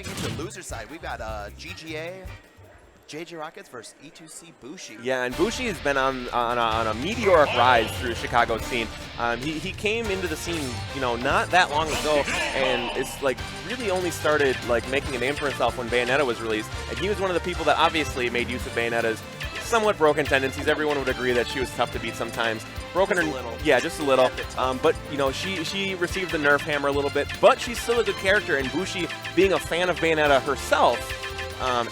diving into loser side, we've got GGA.JJROCKETS versus E2C Bushi. Yeah, and Bushi has been on a meteoric rise through the Chicago scene. He came into the scene, you know, not that long ago, and it's like really only started like making a name for himself when Bayonetta was released. And he was one of the people that obviously made use of Bayonetta's somewhat broken tendencies. Everyone would agree that she was tough to beat sometimes. Broken just or a little. Yeah, just a little. But you know, she received the nerf hammer a little bit, but she's still a good character. And Bushi, being a fan of Bayonetta herself,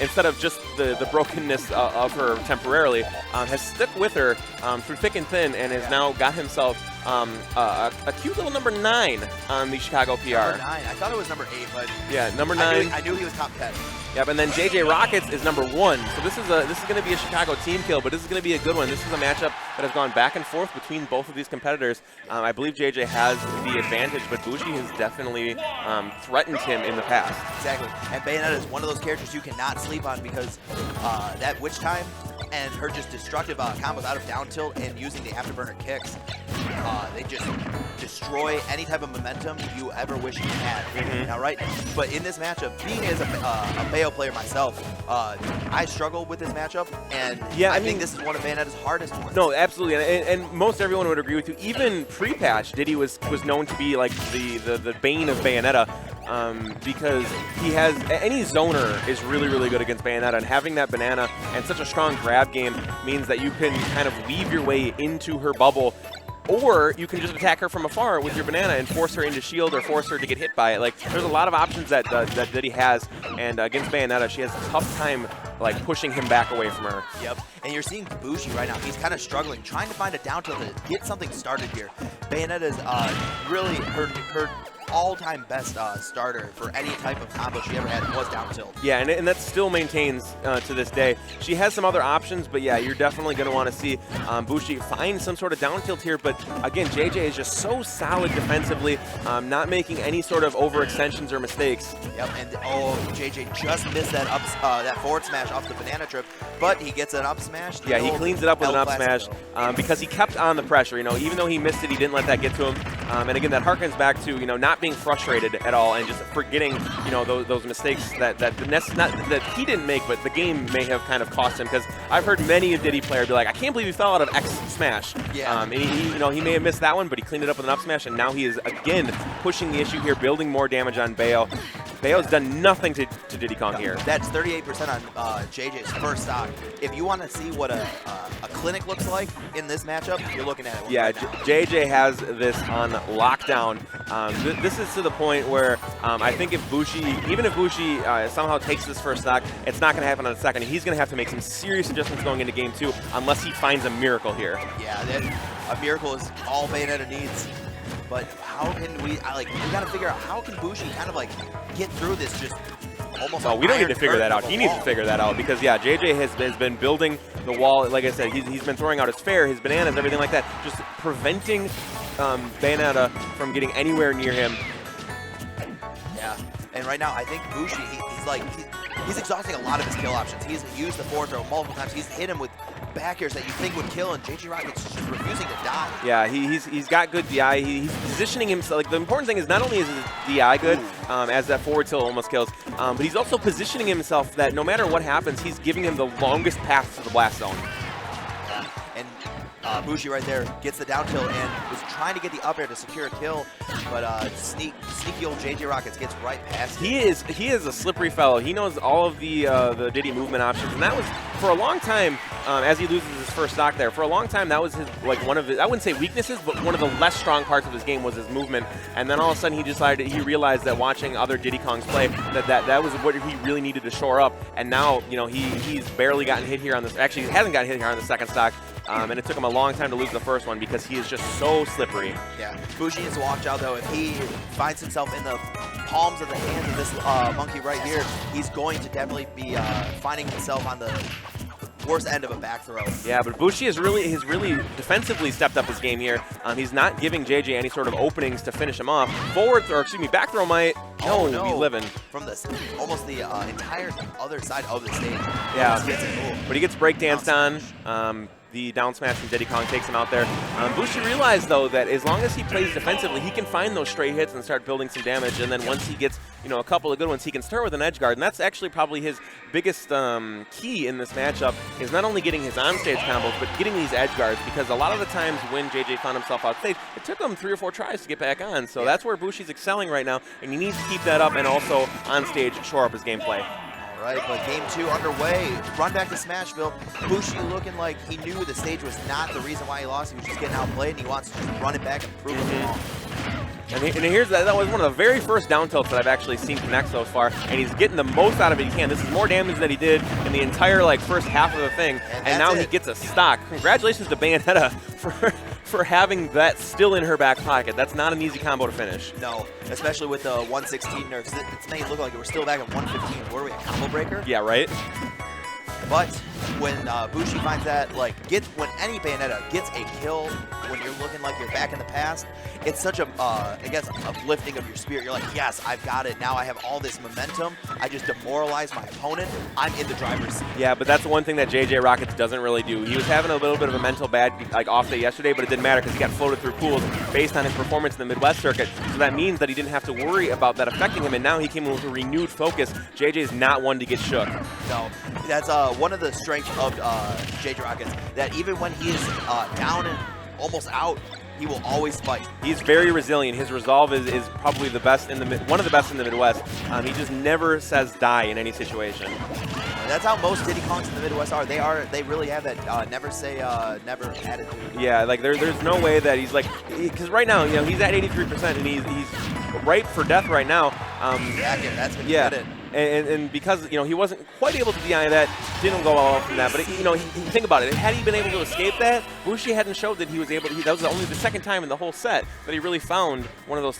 instead of just the brokenness of her temporarily, has stuck with her through thick and thin, and has now got himself a cute little number 9 on the Chicago PR. Number 9. I thought it was number 8, but yeah, number 9. I knew he was top 10. Yep, and then JJROCKETS is number 1. So this is going to be a Chicago team kill, but this is going to be a good one. This is a matchup that has gone back and forth between both of these competitors. I believe JJ has the advantage, but Bushi has definitely threatened him in the past. Exactly, and Bayonetta is one of those characters you cannot sleep on because that witch time and her just destructive combos out of down tilt and using the afterburner kicks, they just destroy any type of momentum you ever wish you had. Now, right, but in this matchup, being as a Bayo player myself, I struggle with this matchup, and yeah, I think this is one of Bayonetta's hardest ones. No, absolutely, and most everyone would agree with you. Even pre-patch, Diddy was known to be like the bane of Bayonetta. Because he has, any zoner is really, really good against Bayonetta, and having that banana and such a strong grab game means that you can kind of weave your way into her bubble, or you can just attack her from afar with your banana and force her into shield or force her to get hit by it. Like, there's a lot of options that that Diddy has, and against Bayonetta, she has a tough time like pushing him back away from her. Yep, and you're seeing Bushi right now. He's kind of struggling, trying to find a down tilt to get something started here. Bayonetta's really her all-time best starter for any type of combo she ever had was down tilt. Yeah, and that still maintains to this day. She has some other options, but yeah, you're definitely going to want to see Bushi find some sort of down tilt here. But again, JJ is just so solid defensively, not making any sort of overextensions or mistakes. Yep, and JJ just missed that that forward smash off the banana trip, but he gets an up smash. Yeah, he cleans it up with an up smash because he kept on the pressure. You know, even though he missed it, he didn't let that get to him. And again, that harkens back to, you know, not being frustrated at all and just forgetting, you know, those mistakes that he didn't make, but the game may have kind of cost him. Because I've heard many a Diddy player be like, I can't believe he fell out of X smash. Yeah. And you know, he may have missed that one, but he cleaned it up with an up smash, and now he is again pushing the issue here, building more damage on Bayo. Bayo's done nothing to Diddy Kong here. That's 38% on JJ's first stock. If you want to see what a clinic looks like in this matchup, you're looking at it. Yeah, JJ has this on lockdown. This is to the point where I think if Bushi, even if Bushi somehow takes this first stock, it's not going to happen on the second. He's going to have to make some serious adjustments going into game 2 unless he finds a miracle here. Yeah, a miracle is all Bayonetta needs. But how can we got to figure out how can Bushi kind of like get through this just almost. Oh, we don't need to figure that out. He needs to figure that out because yeah, JJ has been building the wall. Like I said, he's been throwing out his fair, his bananas, everything like that, just preventing Bayonetta from getting anywhere near him. Yeah, and right now I think Bushi, he's exhausting a lot of his kill options. He's used the forward throw multiple times. He's hit him with back airs that you think would kill, and JJROCKETS is just refusing to die. Yeah, he's got good DI. He's positioning himself. Like, the important thing is not only is his DI good, as that forward tilt almost kills, but he's also positioning himself that no matter what happens, he's giving him the longest path to the blast zone. And Bushi right there gets the down tilt and was trying to get the up air to secure a kill, but sneaky old JJROCKETS gets right past him. He is a slippery fellow. He knows all of the Diddy movement options, and that was for a long time. As he loses his first stock there, for a long time that was his one of his, I wouldn't say weaknesses, but one of the less strong parts of his game was his movement. And then all of a sudden he realized that watching other Diddy Kongs play that was what he really needed to shore up. And now, you know, he's barely gotten hit here on this. Actually, he hasn't gotten hit here on the second stock. And it took him a long time to lose the first one because he is just so slippery. Yeah, Bushi needs to watch out though. If he finds himself in the palms of the hands of this monkey right here, he's going to definitely be finding himself on the worst end of a back throw. Yeah, but Bushi has really defensively stepped up his game here. He's not giving JJ any sort of openings to finish him off. Back throw might. No, be living. From almost the entire other side of the stage. Yeah, but he gets breakdanced on. The down smash from Diddy Kong takes him out there. Bushi realized, though, that as long as he plays defensively, he can find those straight hits and start building some damage. And then once he gets a couple of good ones. He can start with an edge guard, and that's actually probably his biggest key in this matchup, is not only getting his onstage combos, but getting these edge guards, because a lot of the times when JJ found himself outstage, it took him 3 or 4 tries to get back on. So that's where Bushi's excelling right now, and he needs to keep that up and also on stage shore up his gameplay. All right, but game 2 underway. Run back to Smashville. Bushi looking like he knew the stage was not the reason why he lost. He was just getting outplayed, and he wants to just run it back and prove it wrong. And here's that was one of the very first down tilts that I've actually seen connect so far, and he's getting the most out of it he can. This is more damage than he did in the entire first half of the thing, and now he gets a stock. Congratulations to Bayonetta for having that still in her back pocket. That's not an easy combo to finish. No, especially with the 116 nerfs. It's made it look like we're still back at 115. What are we, a combo breaker? Yeah, right? But when Bushi finds that, when any Bayonetta gets a kill, when you're looking like you're back in the past, it's such a, I guess, uplifting of your spirit. You're like, yes, I've got it. Now I have all this momentum. I just demoralized my opponent. I'm in the driver's seat. Yeah, but that's one thing that JJ.Rockets doesn't really do. He was having a little bit of a mental bad, off day yesterday, but it didn't matter because he got floated through pools based on his performance in the Midwest circuit. So that means that he didn't have to worry about that affecting him, and now he came in with a renewed focus. JJ is not one to get shook. No, that's one of the strengths of GGA.JJROCKETS, that even when he is down and almost out, he will always fight. He's very resilient. His resolve is probably the best one of the best in the Midwest. He just never says die in any situation. That's how most Diddy Kongs in the Midwest are. They really have that never say never attitude. Yeah, there's no way that he's because right now he's at 83% and he's ripe for death right now. That's gonna get it. And because he wasn't quite able to DI that, didn't go well from that. But think about it. Had he been able to escape that, Bushi hadn't showed that he was able to. That was only the second time in the whole set that he really found one of those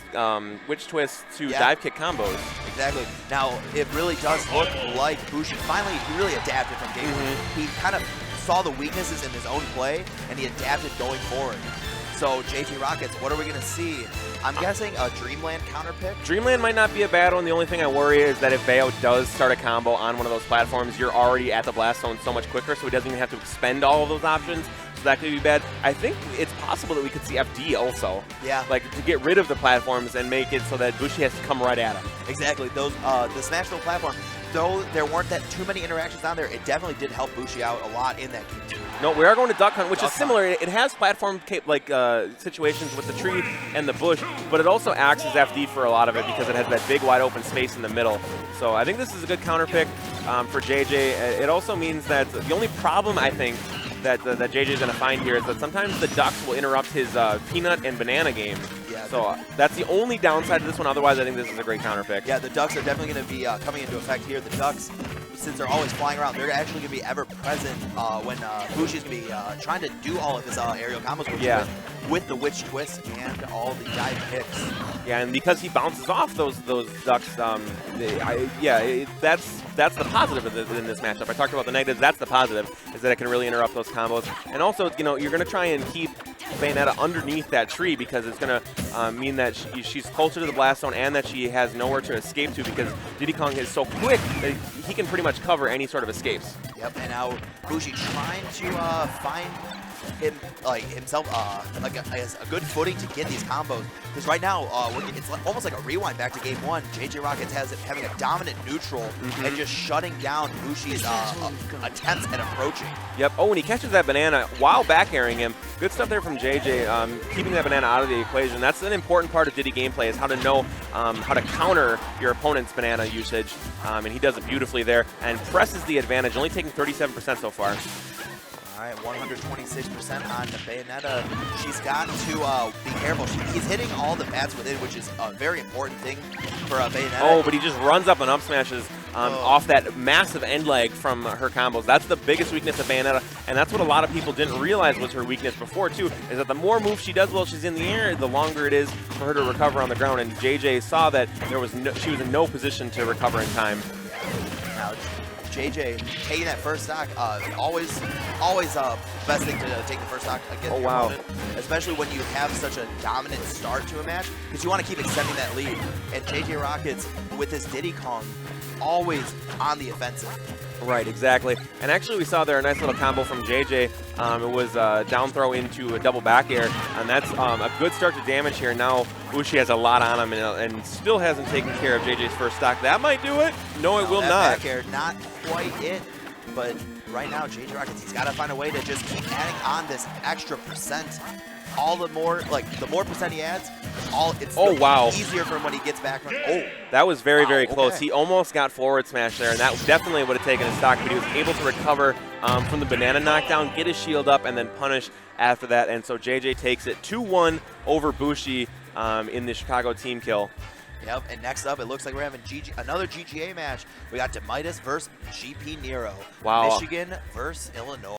witch twists to dive kick combos. Exactly. Now it really does look like Bushi finally he really adapted from game 1. He kind of saw the weaknesses in his own play and he adapted going forward. So GGA.Rockets, what are we going to see? I'm guessing a Dreamland counter pick. Dreamland might not be a bad one. The only thing I worry is that if Bayo does start a combo on one of those platforms, you're already at the blast zone so much quicker, so he doesn't even have to expend all of those options. So that could be bad. I think it's possible that we could see FD also. Yeah. To get rid of the platforms and make it so that Bushi has to come right at him. Exactly. Those the Smashville platform, though there weren't that too many interactions on there, it definitely did help Bushi out a lot in that game too. No, we are going to Duck Hunt, which is similar. It has platform situations with the tree and the bush, but it also acts as FD for a lot of it because it has that big wide open space in the middle. So I think this is a good counter pick for JJ. It also means that the only problem I think that JJ is going to find here is that sometimes the ducks will interrupt his peanut and banana game. Yeah, so that's the only downside to this one. Otherwise, I think this is a great counter pick. Yeah, the ducks are definitely going to be coming into effect here. The ducks, since they're always flying around, they're actually going to be ever present when Bushi's going to be trying to do all of his aerial combos with the witch twist and all the dive kicks. Yeah, and because he bounces off those ducks, that's the positive in this matchup. I talked about the negatives. That's the positive, is that it can really interrupt those combos. And also, you're going to try and keep Bayonetta underneath that tree because it's going to mean that she's closer to the blast zone and that she has nowhere to escape to because Diddy Kong is so quick that he can pretty much cover any sort of escapes. Yep, and now Bushi trying to find himself a good footing to get these combos, because right now it's almost like a rewind back to game 1. GGA.Rockets having a dominant neutral and just shutting down Bushi's attempts at approaching. Yep. Oh, when he catches that banana while back airing him, good stuff there from JJ, keeping that banana out of the equation. That's an important part of Diddy gameplay, is how to know how to counter your opponent's banana usage, and he does it beautifully there and presses the advantage, only taking 37% so far. All right, 126% on the Bayonetta. She's got to be careful. He's hitting all the bats within, which is a very important thing for Bayonetta. Oh, but he just runs up and up smashes off that massive end leg from her combos. That's the biggest weakness of Bayonetta, and that's what a lot of people didn't realize was her weakness before, too, is that the more moves she does while she's in the air, the longer it is for her to recover on the ground, and JJ saw that she was in no position to recover in time. Now, JJ taking that first stock, always best thing to take the first stock against your opponent, especially when you have such a dominant start to a match, because you want to keep extending that lead. And GGA.Rockets with his Diddy Kong always on the offensive. Right, exactly. And actually we saw there a nice little combo from JJ. It was down throw into a double back air, and that's a good start to damage here. Now Bushi has a lot on him and still hasn't taken care of JJ's first stock. That might do it. No, it will that not. Back air, not quite it, but right now, JJ.Rockets, he's got to find a way to just keep adding on this extra percent. All the more, the more percent he adds, it's easier for him when he gets back. That was very, very close. Okay. He almost got forward smash there, and that definitely would have taken his stock, but he was able to recover from the banana knockdown, get his shield up, and then punish after that. And so JJ takes it 2-1 over Bushi in the Chicago team kill. Yep, and next up, it looks like we're having another GGA match. We got Demitis versus GP Nero. Wow. Michigan versus Illinois.